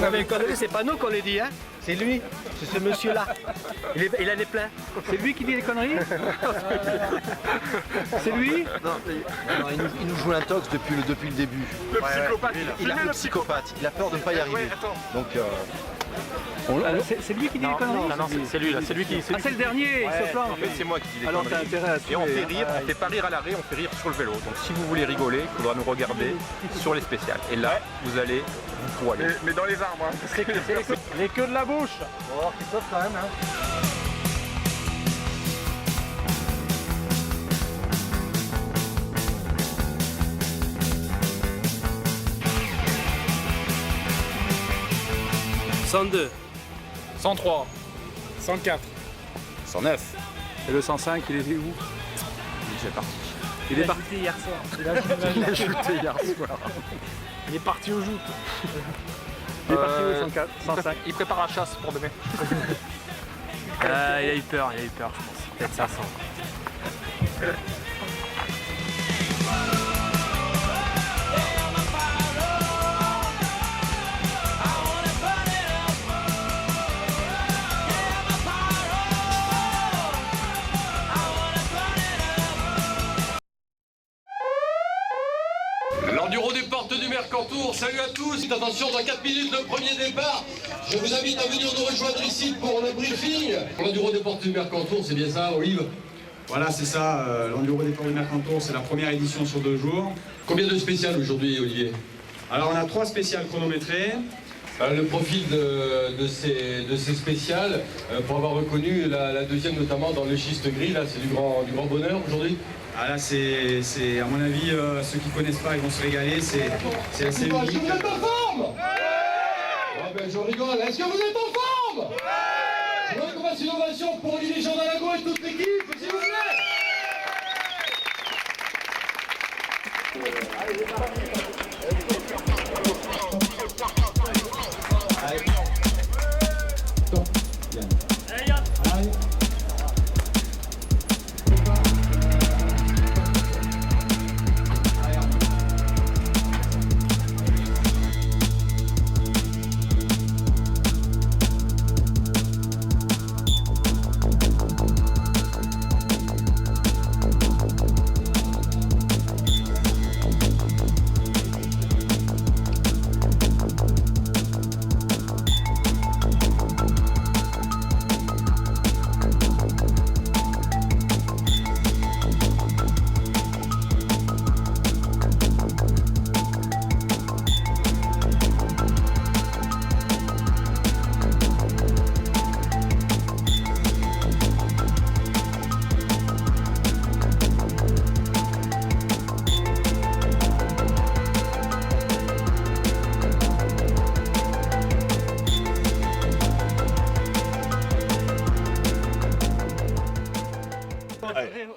avez conneries, c'est pas nous qu'on les dit, hein. C'est lui, c'est ce monsieur-là. Il en est plein. C'est lui qui dit les conneries? C'est lui? Non, il nous joue l'intox depuis le début. Le psychopathe, Il a le psychopathe, il a peur de ne pas y arriver. Donc c'est lui qui dit les conneries? Non, c'est lui là, c'est lui qui... Ah, c'est le dernier, il se plante. En fait, c'est moi qui dis les Alors t'as conneries. intérêt à Et on fait suivre. rire, on fait pas rire à l'arrêt, on fait rire sur le vélo. Donc si vous voulez rigoler, il faudra nous regarder sur les spéciales. Et là, vous allez vous poiler. Mais dans les arbres, hein. Les queues de la bouche. on va voir Christophe quand même. Hein. « 102. 103, 104, 109. Et le 105, il est où? Il est déjà parti. Il est parti hier soir. Il a ajouté hier soir. Il est parti au joutes. Il est parti où? 104, 105. Il prépare la chasse pour demain. Il a eu peur, je pense. Peut-être 500. L'enduro des portes du Mercantour, salut à tous, attention dans 4 minutes le premier départ, je vous invite à venir nous rejoindre ici pour le briefing. L'enduro des portes du Mercantour, c'est bien ça Olive? Voilà, c'est ça, l'Enduro des Ports du Mercantour, c'est la première édition sur 2 jours. Combien de spéciales aujourd'hui Olivier? Alors on a 3 spéciales chronométrées. Le profil de ces spéciales, pour avoir reconnu la deuxième notamment dans le schiste gris, là c'est du grand bonheur aujourd'hui. Ah là c'est à mon avis, ceux qui connaissent pas ils vont se régaler, c'est assez Est-ce que unique. vous êtes en forme? Ah ben je rigole, est-ce que vous êtes en forme? Je voudrais qu'on fasse une ovation pour Olivier Jean-Dalago et toute l'équipe, s'il vous plaît.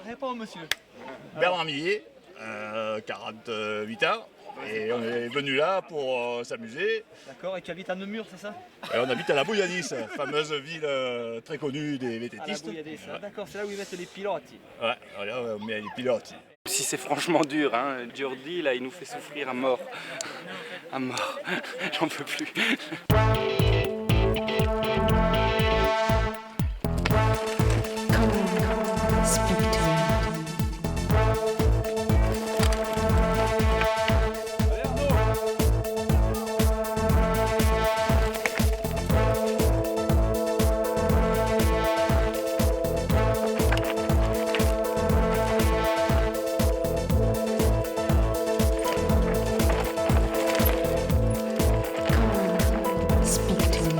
Réponds monsieur. Bernard Millet, 48 ans, et on est venu là pour s'amuser. D'accord, et tu habites à Neumur, c'est ça? Et on habite à la Bouilladis, fameuse ville très connue des vététistes. D'accord, c'est là où ils mettent les pilotes. Ouais, voilà, on met les pilotes. Si c'est franchement dur, hein. Jordi là il nous fait souffrir à mort. À mort. J'en peux plus. Speak to me.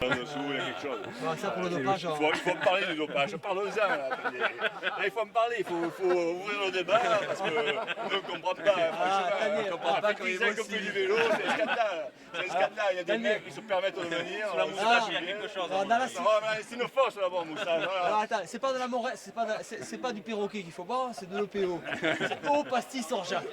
Dessous, il y a quelque chose. Ça pour le dopage. Il faut me parler du dopage. Parlons-en. Là, il faut me parler, il faut ouvrir le débat parce qu'on ne comprend pas. Franchement, on comprend pas quand il fait du vélo, c'est un scandale. C'est un scandale. Il y a des mecs qui se permettent de venir. Sur la moustache, il y a quelque chose. C'est une fausse là-bas, moustache. Attends, c'est pas de la morée, c'est pas du perroquet qu'il faut boire, c'est de l'OPO. C'est eau, pastis, orgeat.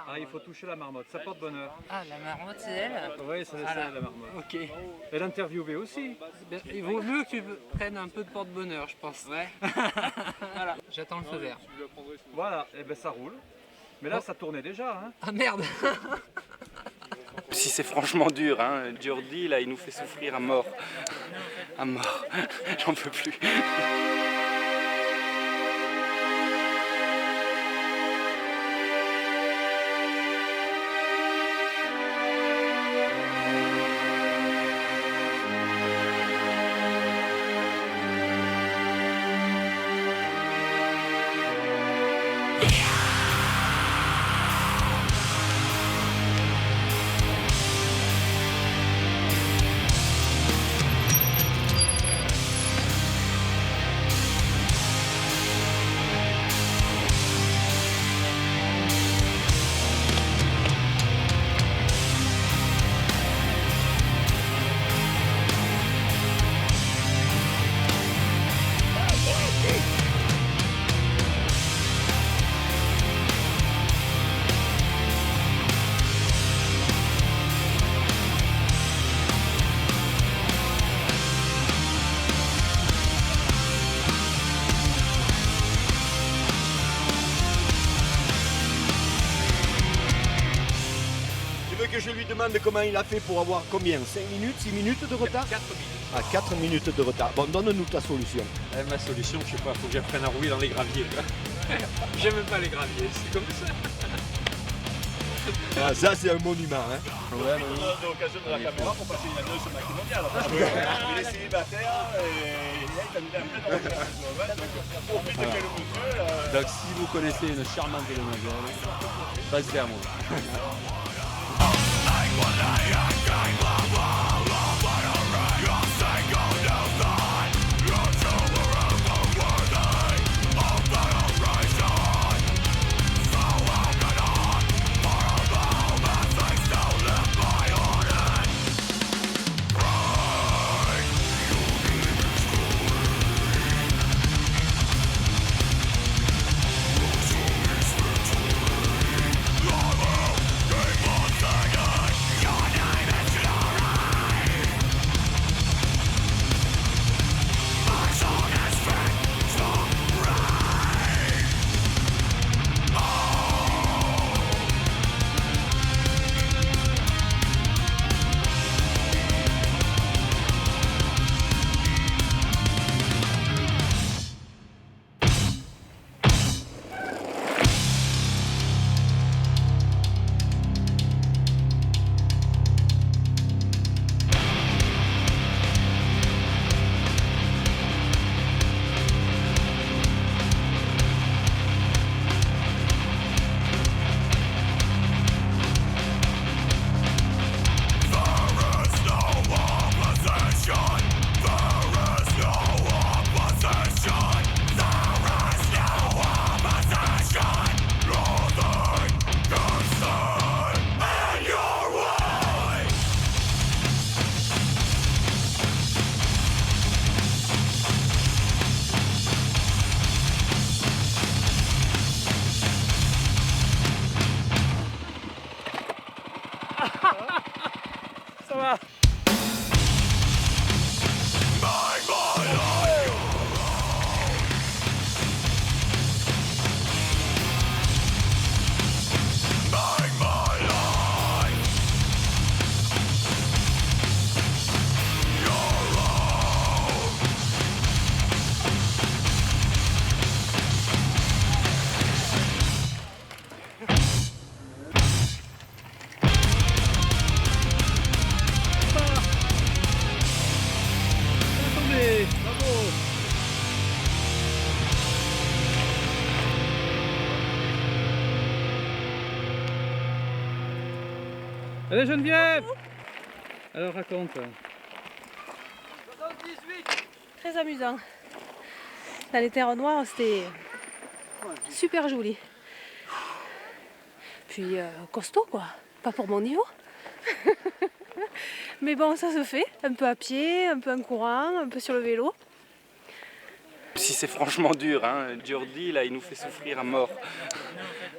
Ah, il faut toucher la marmotte, ça porte bonheur. Ah, la marmotte, c'est elle? Oui, c'est ça, la marmotte. Ok. Et l'interviewer aussi. Il vaut mieux que tu prennes un peu de porte-bonheur, je pense. Ouais. Voilà, j'attends le feu vert. Voilà, et ben ça roule. Mais là, ça tournait déjà. Hein. Ah merde. Si c'est franchement dur, hein. Jordi, là, il nous fait souffrir à mort. À mort. J'en peux plus. Que je lui demande comment il a fait pour avoir combien? 5 minutes, 6 minutes de retard? 4 minutes. Ah, 4 minutes de retard. Bon, donne-nous ta solution. Ma solution, je sais pas, faut que j'apprenne à rouler dans les graviers. J'aime pas les graviers, c'est comme ça. Ah, ça, c'est un monument. Hein. On a l'occasion de la caméra pour passer une annonce au Mac mondial. Il est célibataire et il a mis un peu de recherche. Profite de quel monsieur. Donc si vous connaissez une charmante demoiselle, passez vers moi. va. Allez Geneviève! Alors raconte. Très amusant. Dans les terres noires, c'était super joli. Puis costaud quoi, pas pour mon niveau. Mais bon, ça se fait, un peu à pied, un peu en courant, un peu sur le vélo. Si c'est franchement dur, hein. Jordi là il nous fait souffrir à mort.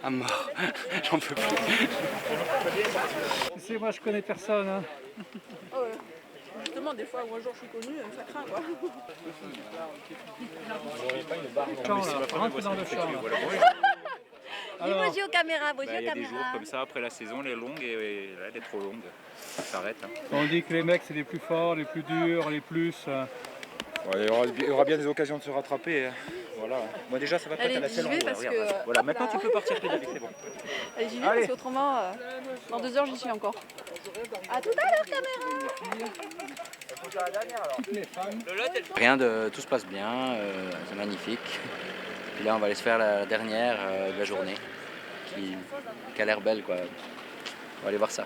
À mort. J'en peux plus. Tu sais, moi je connais personne. Hein. Oh, justement, des fois, un jour je suis connue, ça craint quoi. Rentre dans le champ. Alors... Bonjour aux caméras, bonjour Il y a des caméra. jours comme ça, après la saison, elle est longue et là, elle est trop longue. Ça s'arrête. Hein. On dit que les mecs c'est les plus forts, les plus durs, les plus... Ouais, il y aura bien des occasions de se rattraper. Hein. Voilà. Moi déjà ça va pas être à la selle en haut. Parce Regarde. que... Voilà, maintenant tu peux partir pédaler, c'est bon. Allez, j'y vais parce qu'autrement, dans 2 heures j'y suis encore. A tout à l'heure caméra. Rien de... Tout se passe bien, c'est magnifique. Puis là on va aller se faire la dernière de la journée, qui a l'air belle quoi. On va aller voir ça.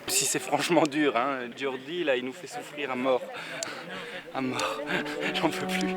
Si c'est franchement dur, hein. Jordi là il nous fait souffrir à mort. À mort. J'en peux plus.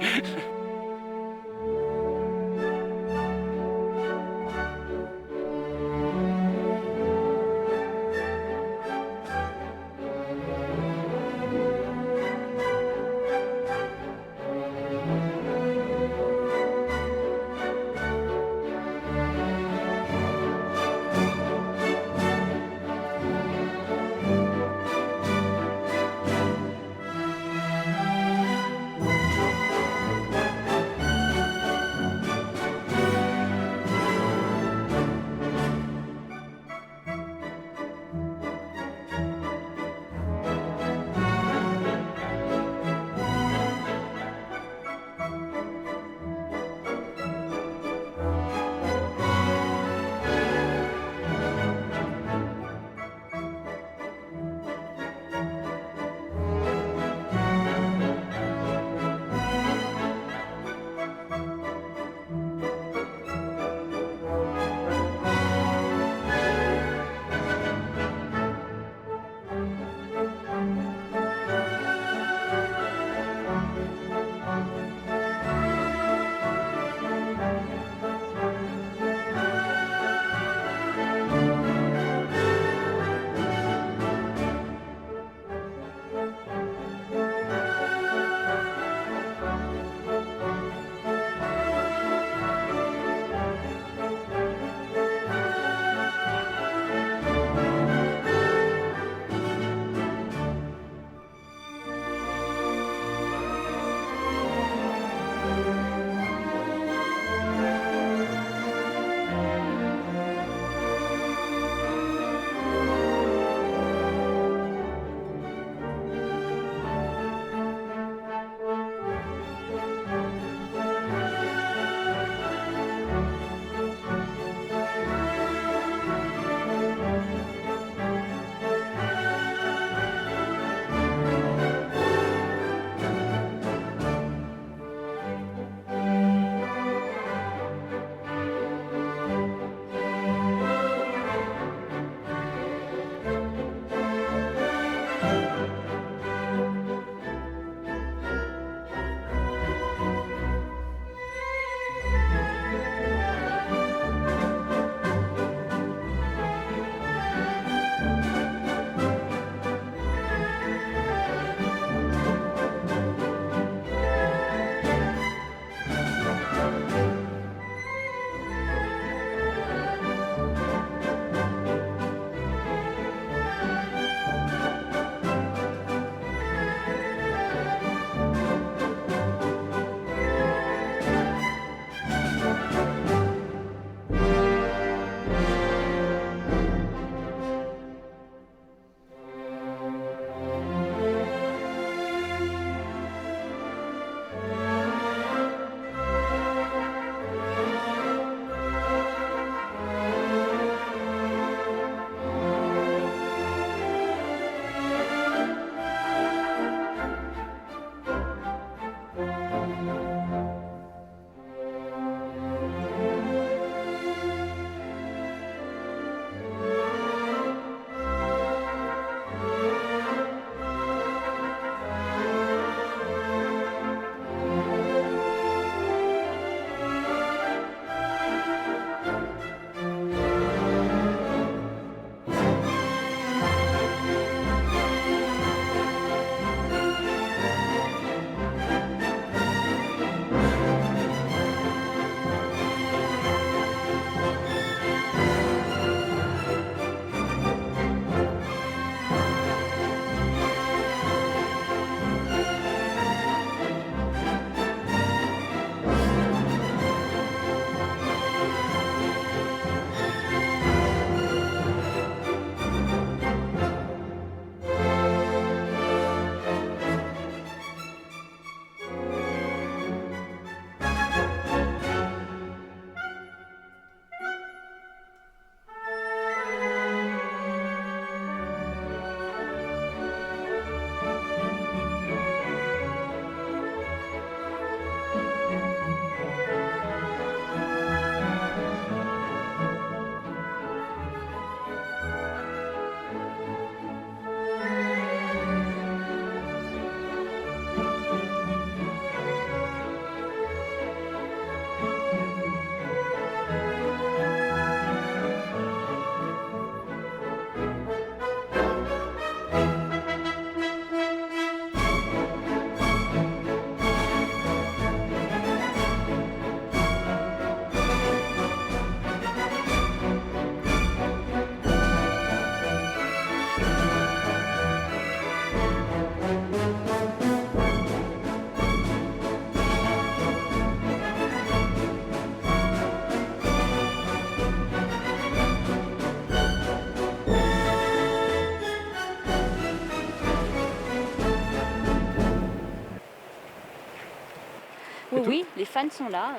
Oui, oui, les fans sont là,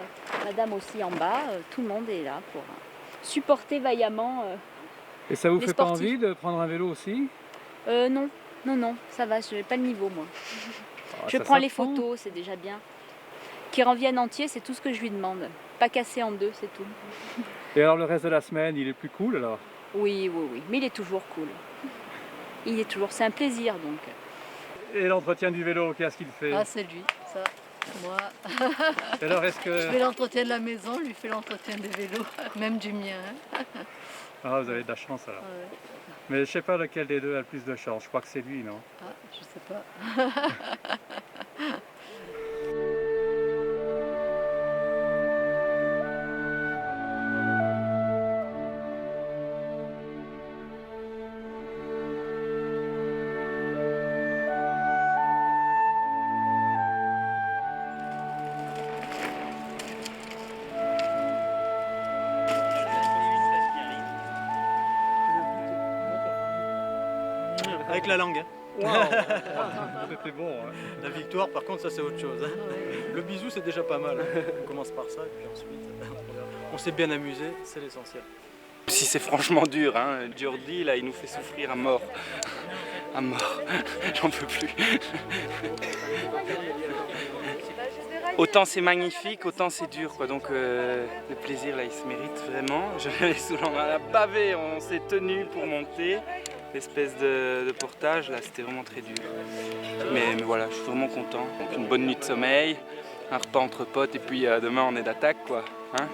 madame aussi en bas, tout le monde est là pour supporter vaillamment Et ça vous les fait pas sportifs. envie de prendre un vélo aussi? Non, non, ça va, je n'ai pas le niveau moi. Je ça prends les s'apprend. photos, c'est déjà bien. Qu'il revienne entier, c'est tout ce que je lui demande. Pas cassé en deux, c'est tout. Et alors le reste de la semaine, il est plus cool alors? Oui, oui, oui, mais il est toujours cool. Il est toujours, c'est un plaisir donc. Et l'entretien du vélo, qu'est-ce qu'il fait? Ah, c'est lui, ça. Moi. Et alors, est-ce que- Je fais l'entretien de la maison, lui fait l'entretien des vélos, même du mien. Ah, vous avez de la chance alors. Ouais. Mais je sais pas lequel des deux a le plus de chance, je crois que c'est lui, non? Ah, je sais pas. Avec la langue. Wow. C'était bon. Hein. La victoire, par contre, ça c'est autre chose. Hein. Le bisou, c'est déjà pas mal. On commence par ça, et puis ensuite, on s'est bien amusé, c'est l'essentiel. Si c'est franchement dur, hein. Jordi là il nous fait souffrir à mort. À mort. J'en peux plus. Autant c'est magnifique, autant c'est dur quoi. Donc le plaisir là il se mérite vraiment. J'avais sous la pavé, on s'est tenu pour monter. L'espèce de portage là c'était vraiment très dur. Mais voilà, je suis vraiment content. Donc une bonne nuit de sommeil, un repas entre potes et puis demain on est d'attaque quoi. Hein,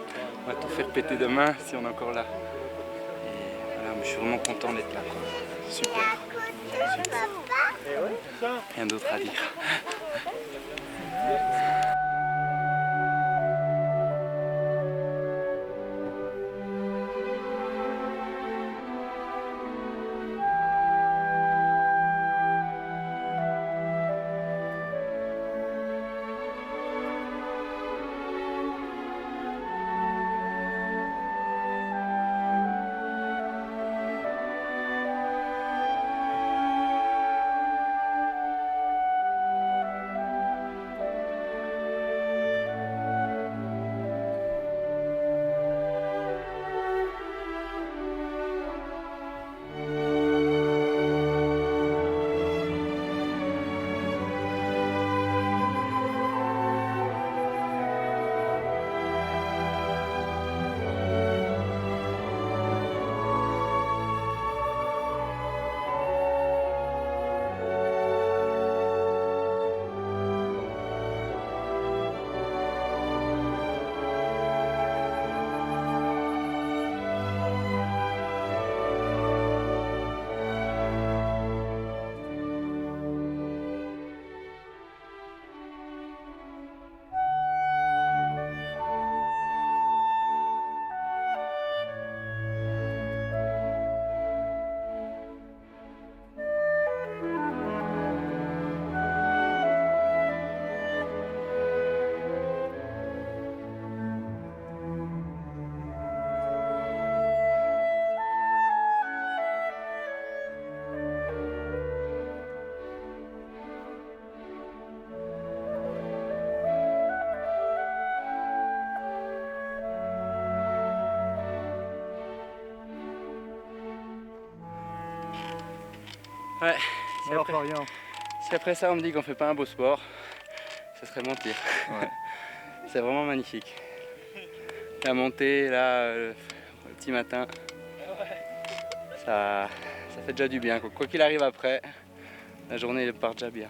on va tout faire péter demain si on est encore là. Voilà, mais je suis vraiment content d'être là quoi. Super. Super. Rien d'autre à dire. Ouais, si après ça on me dit qu'on fait pas un beau sport, ça serait mentir. Ouais. C'est vraiment magnifique. La montée là, le petit matin, ça fait déjà du bien. Quoi qu'il arrive après, la journée elle part déjà bien.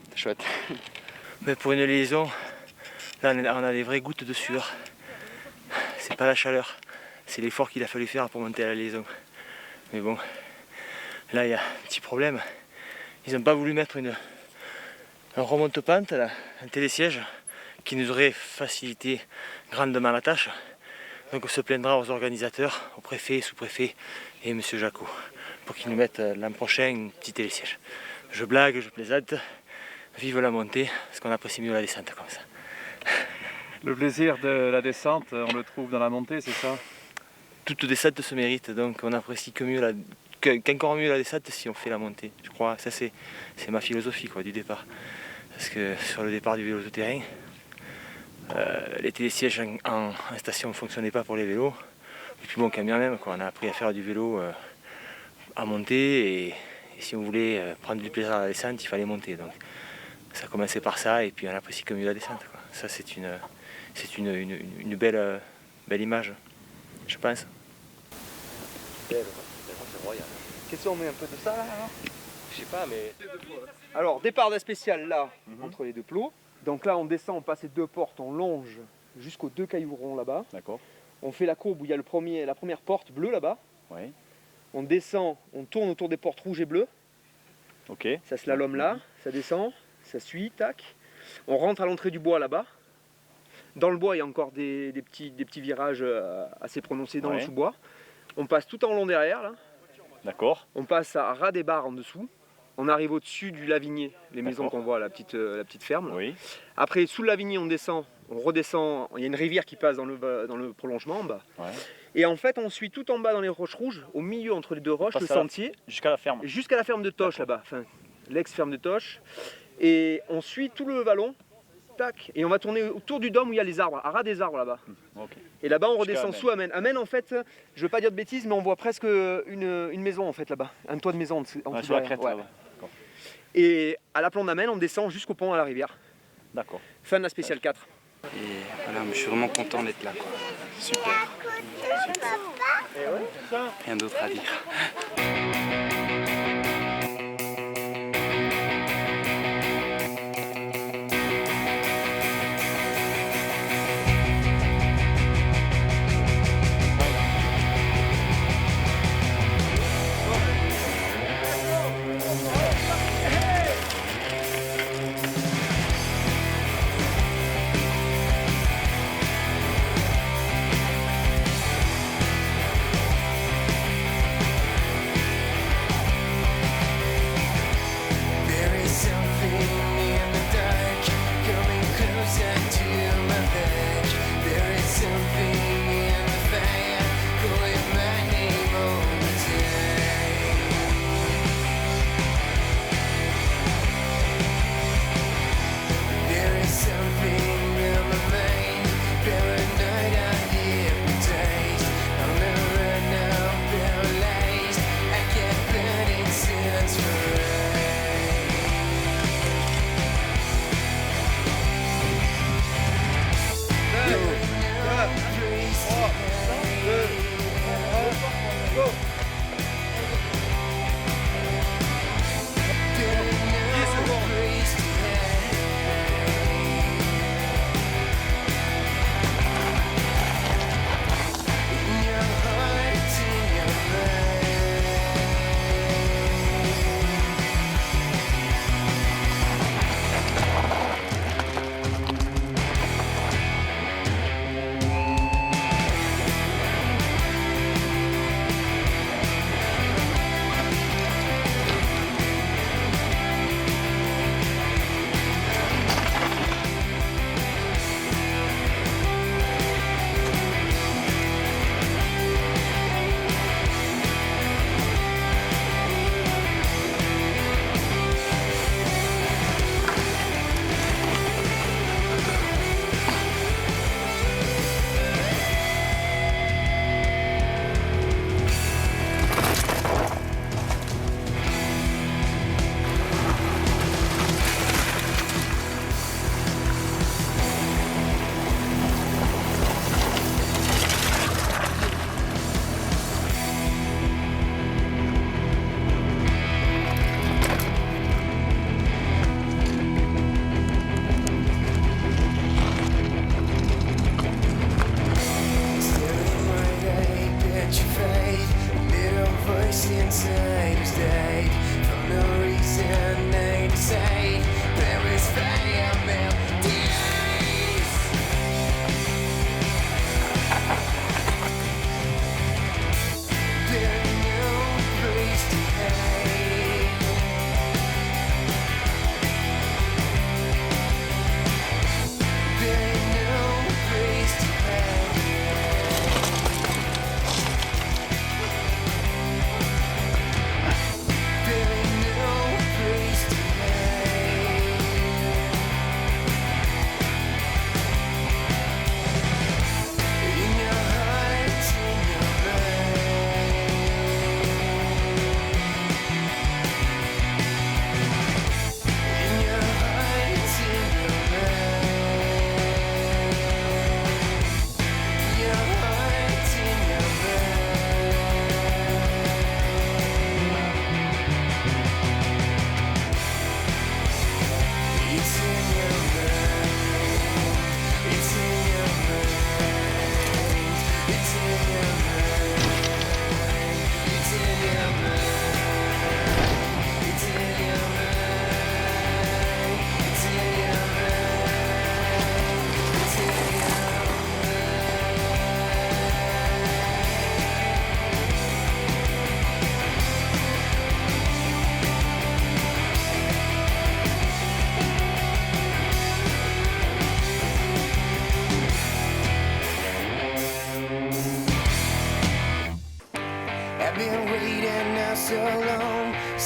C'est chouette. Mais pour une liaison, là on a des vraies gouttes de sueur. C'est pas la chaleur, c'est l'effort qu'il a fallu faire pour monter à la liaison. Mais bon. Là, il y a un petit problème. Ils n'ont pas voulu mettre un remonte-pente, un télésiège, qui nous aurait facilité grandement la tâche. Donc on se plaindra aux organisateurs, au préfet, sous-préfet et M. Jacot, pour qu'ils nous mettent l'an prochain un petit télésiège. Je blague, je plaisante. Vive la montée, parce qu'on apprécie mieux la descente comme ça. Le plaisir de la descente, on le trouve dans la montée, c'est ça? Toute descente se mérite, donc on apprécie qu'encore mieux la descente si on fait la montée. Je crois, ça c'est ma philosophie quoi, du départ. Parce que sur le départ du vélo tout-terrain, les télésièges en station ne fonctionnaient pas pour les vélos. Et puis bon, quand bien même, quoi, on a appris à faire du vélo à monter et si on voulait prendre du plaisir à la descente, il fallait monter. Donc ça a commencé par ça et puis on apprécie que mieux la descente, quoi. Ça c'est une belle image, je pense. C'est royal. Qu'est-ce qu'on met un peu de ça là alors? Je sais pas, mais... Alors, départ d'un spécial là, entre les deux plots. Donc là, on descend, on passe les deux portes, on longe jusqu'aux deux cailloux ronds là-bas. D'accord. On fait la courbe où il y a la première porte bleue là-bas. Oui. On descend, on tourne autour des portes rouges et bleues. Ok. Ça slalom là, ça descend, ça suit, tac. On rentre à l'entrée du bois là-bas. Dans le bois, il y a encore des petits virages assez prononcés dans le sous-bois. On passe tout en long derrière là. D'accord. On passe à ras des barres en dessous. On arrive au-dessus du Lavigné, les maisons qu'on voit, la petite ferme. Là. Oui. Après, sous le Lavigné, on descend, on redescend. Il y a une rivière qui passe dans le prolongement en bas. Ouais. Et en fait, on suit tout en bas dans les roches rouges, au milieu entre les deux roches, le sentier. Jusqu'à la ferme. Jusqu'à la ferme de Toche là-bas, enfin l'ex-ferme de Toche. Et on suit tout le vallon. Tac, et on va tourner autour du dôme où il y a les arbres, à ras des arbres là-bas. Okay. Et là-bas on redescend sous Amen. Amen en fait, je veux pas dire de bêtises, mais on voit presque une maison en fait là-bas, un toit de maison en dessous sur la crête, ouais. Et à l'aplomb d'Amen, on descend jusqu'au pont à la rivière. D'accord. Fin de la spéciale 4. Et voilà, je suis vraiment content d'être là, quoi. Super. Rien d'autre à dire.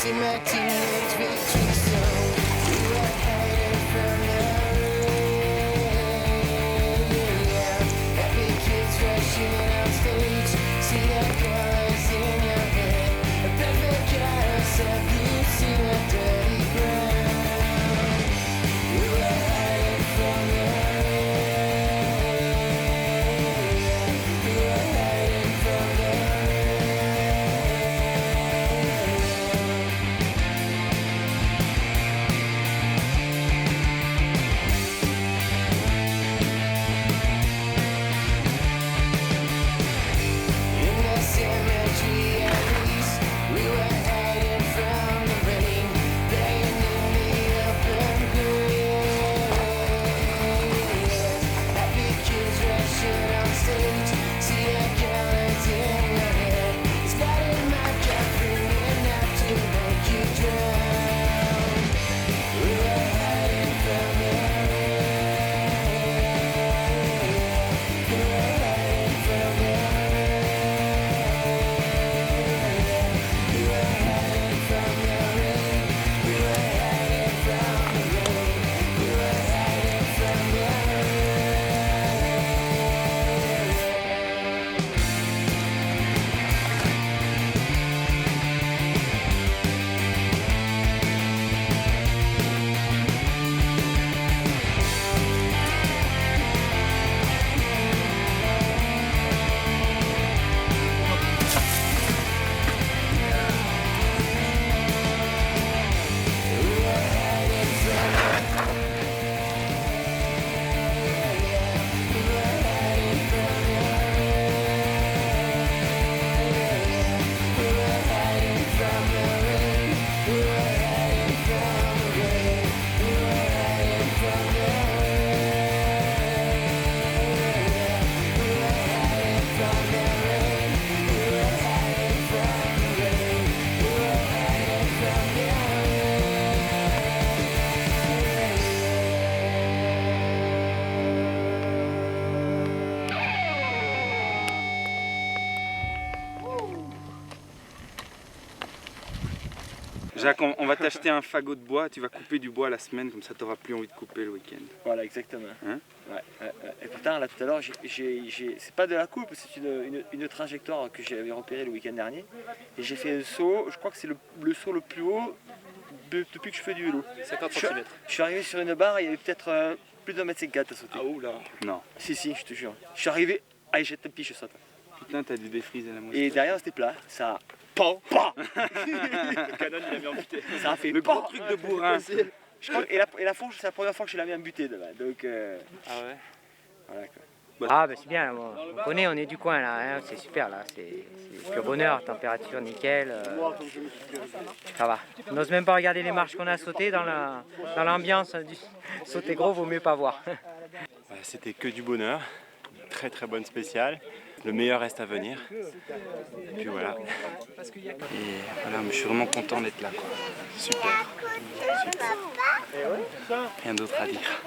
see my teammates retreat slow. We were headed from the rain. Happy kids rushing on stage. See the colors in your head. A perfect chaos of you see the dirty ground. We were headed from the rain. We were headed from the in the cemetery at least, we were hiding from the rain, playing in the open graves. Happy kids rushing on stage, see the colors in your head. It's got in my Jeffrey enough to make you drown. We were hiding from the rain. We were hiding from the we were hiding from the rain. We were hiding from the rain. We were hiding from the Jacques, on va t'acheter un fagot de bois, tu vas couper du bois la semaine, comme ça tu n'auras plus envie de couper le week-end. Voilà, exactement. Hein? Ouais. Et pourtant, là tout à l'heure, c'est pas de la coupe, c'est une trajectoire que j'avais repérée le week-end dernier. Et j'ai fait un saut, je crois que c'est le saut le plus haut depuis que je fais du vélo. 50 cm. Je suis arrivé sur une barre, il y avait peut-être plus d'un mètre 50 à sauter. Ah oula. Non. Si, je te jure. Je suis arrivé, allez, jette un pied, je saute. Putain, t'as dû défriser la moitié. Et derrière, c'était plat. Ça a... PAM Le canon, il a mis en butée. Ça a fait le gros truc de bourrin. Je crois, et la fourche, c'est la première fois que je l'ai mis en butée devant. Donc, ah ouais. Voilà quoi. Ah bah c'est bien, on connaît, on est du coin là, hein, c'est super là, c'est pur bonheur, température nickel, ça va. On n'ose même pas regarder les marches qu'on a sautées dans l'ambiance du sauter gros, vaut mieux pas voir. C'était que du bonheur, très très bonne spéciale, le meilleur reste à venir, et puis voilà. Et voilà, je suis vraiment content d'être là, quoi. Super. Rien d'autre à dire.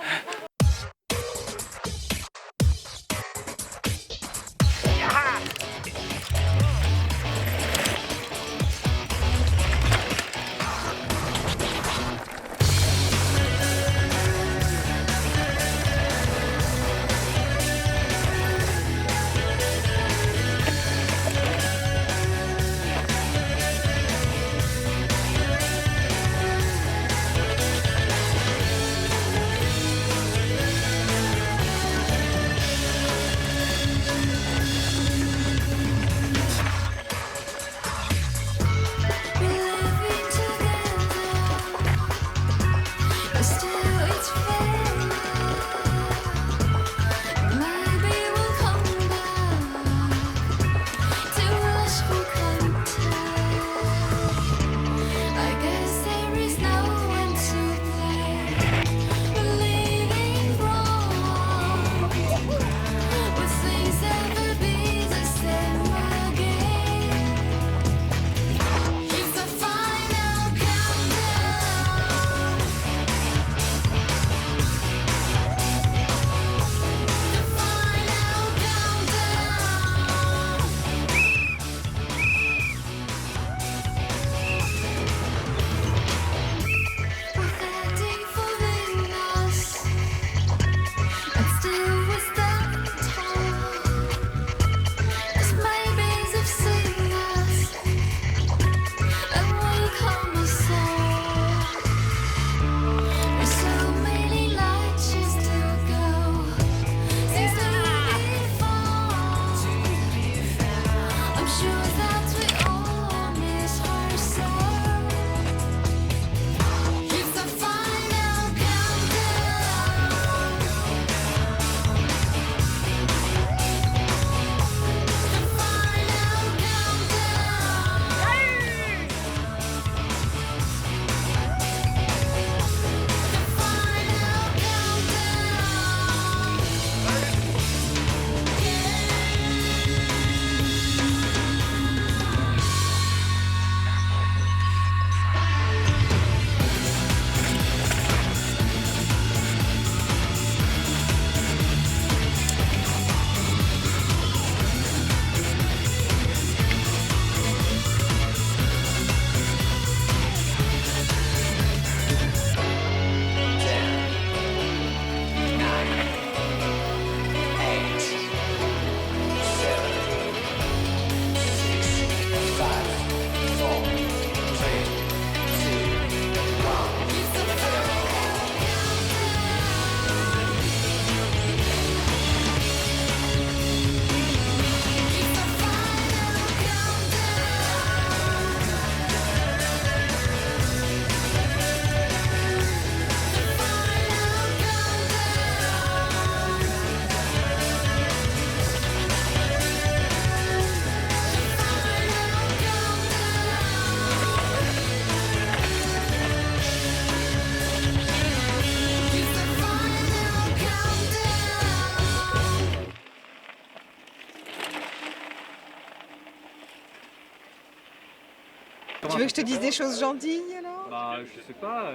Comment Tu veux ça que je te se dise fait des choses gentilles alors? Bah, je sais pas.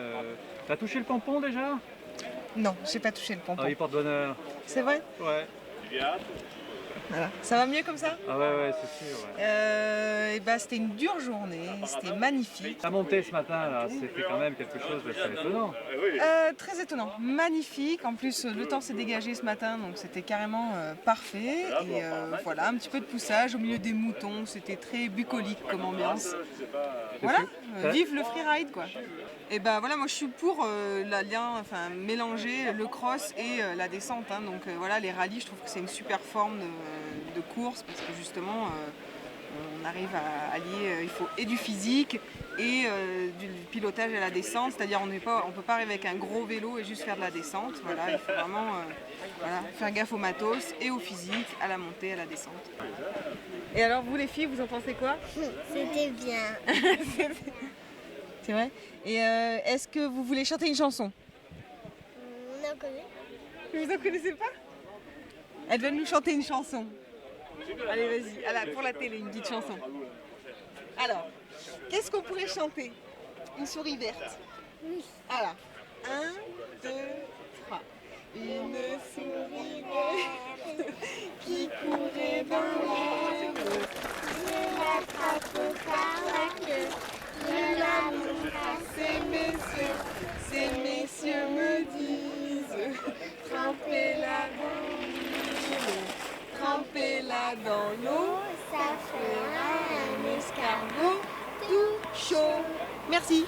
T'as touché le pompon déjà? Non, j'ai pas touché le Ah pompon. oui, porte-bonheur. C'est vrai? Ouais. Voilà. Ça va mieux comme ça? Ah ouais, c'est sûr. Ouais. Et bah, c'était une dure journée, c'était magnifique. La montée ce matin, là, c'était quand même quelque chose d'assez étonnant. Très étonnant, magnifique. En plus, le temps s'est dégagé ce matin, donc c'était carrément parfait. Et voilà, un petit peu de poussage au milieu des moutons, c'était très bucolique comme ambiance. Voilà, vive le freeride quoi. Et bah voilà, moi je suis pour mélanger le cross et la descente. Hein. Donc voilà, les rallyes, je trouve que c'est une super forme de course parce que justement on arrive à allier, il faut et du physique et du pilotage à la descente, c'est-à-dire on ne peut pas arriver avec un gros vélo et juste faire de la descente. Voilà, il faut vraiment faire gaffe au matos et au physique, à la montée, à la descente. Et alors vous les filles, vous en pensez quoi? C'était bien. C'est vrai. Et est-ce que vous voulez chanter une chanson? On en connaît. Vous en connaissez pas? Elle va nous chanter une chanson. Allez, vas-y, pour la télé, une petite chanson. Alors, qu'est-ce qu'on pourrait chanter? Une souris verte. Oui. Alors, 1, 2, 3. Une souris verte qui courait dans l'herbe. Je l'attrape par la queue. Je la montre à Ces messieurs. Ces messieurs me disent, trempez-la dans l'eau. Trempez-la dans l'eau, ça fera un escargot tout chaud. Merci.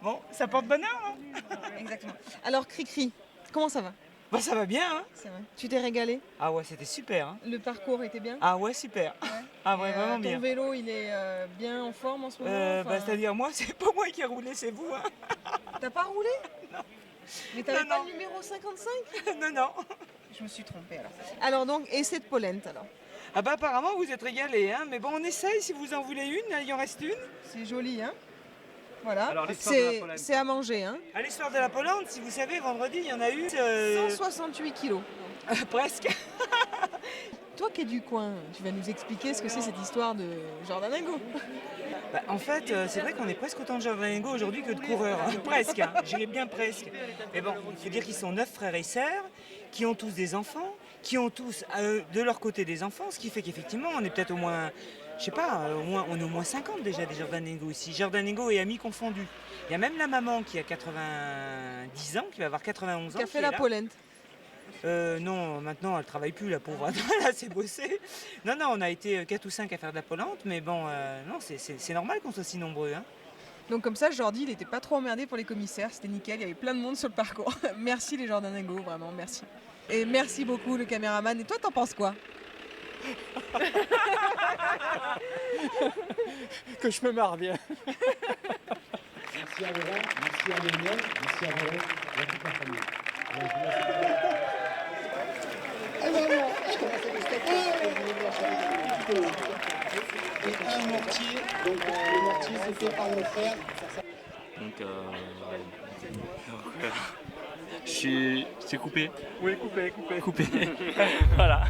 Bon, ça porte bonheur, non? Exactement. Alors, Cricri, comment ça va? Bah ça va bien, hein? C'est vrai. Tu t'es régalé? Ah ouais, c'était super, hein? Le parcours était bien? Ah ouais, super. Ouais. Ah ouais, vraiment ton bien. Ton vélo, il est bien en forme en ce moment? Bah c'est-à-dire, moi, c'est pas moi qui ai roulé, c'est vous, hein? T'as pas roulé? Non. Mais t'avais pas le numéro 55? Non, non. Je me suis trompée alors. Alors donc, et cette polenta alors? Ah bah apparemment, vous êtes régalés, hein? Mais bon, on essaye, si vous en voulez une, là, il en reste une. C'est joli, hein? Voilà, Alors, l'histoire de la polenta. c'est à manger. Hein. À l'histoire de la polenta, si vous savez, vendredi, il y en a eu... 168 kilos. Presque. Toi qui es du coin, tu vas nous expliquer ce que c'est cette histoire de Jordan-Ingo. Bah, en fait, c'est vrai qu'on est presque autant de Jordan-Ingo aujourd'hui que de coureurs. Hein. Presque, hein. J'irais bien presque. Mais bon, il faut dire qu'ils sont 9 frères et sœurs, qui ont tous des enfants, qui ont tous de leur côté des enfants, ce qui fait qu'effectivement, on est peut-être au moins... Je sais pas, on est au moins 50 déjà des Jordan-Ingo ici. Jordan-Ingo et amis confondus. Il y a même la maman qui a 90 ans, qui va avoir 91 ans. Qui a fait la polenta. Non, maintenant elle travaille plus la pauvre. Elle a assez bossé. Non, on a été 4 ou 5 à faire de la polenta, mais bon, non, c'est normal qu'on soit si nombreux. Hein. Donc comme ça, Jordi, il n'était pas trop emmerdé pour les commissaires, c'était nickel, il y avait plein de monde sur le parcours. Merci les Jordan-Ingo, vraiment, merci. Et merci beaucoup le caméraman. Et toi, t'en penses quoi? Que je me marre bien. Merci à Laurent, merci à Lionel, merci à Véro et à toute la famille. Et un mortier, donc le mortier c'est fait par mon frère. Donc c'est coupé. Oui, coupé. Voilà.